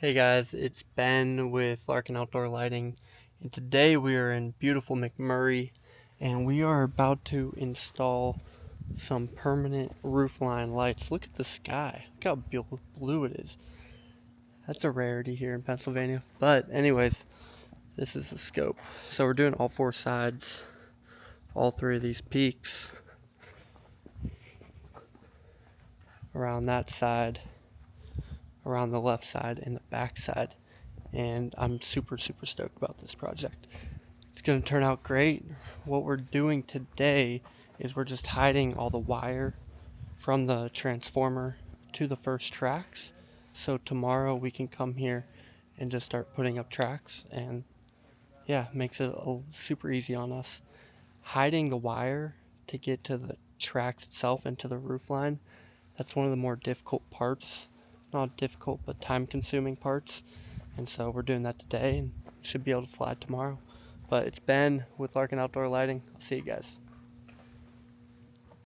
Hey guys, it's Ben with Larkin Outdoor Lighting, and today we are in beautiful McMurray, and we are about to install some permanent roofline lights. Look at the sky. Look how blue it is. That's a rarity here in Pennsylvania. But anyways, this is the scope. So we're doing all four sides, all three of these peaks, around that side, around the left side, and the back side. And I'm super stoked about this project. It's going to turn out great. What we're doing today is we're just hiding all the wire from the transformer to the first tracks. So tomorrow we can come here and just start putting up tracks, and yeah, makes it super easy on us. Hiding the wire to get to the tracks itself and to the roof line, that's one of the more difficult parts. Not difficult, but time consuming parts. And so we're doing that today and should be able to fly tomorrow. But it's Ben with Larkin Outdoor Lighting. I'll see you guys.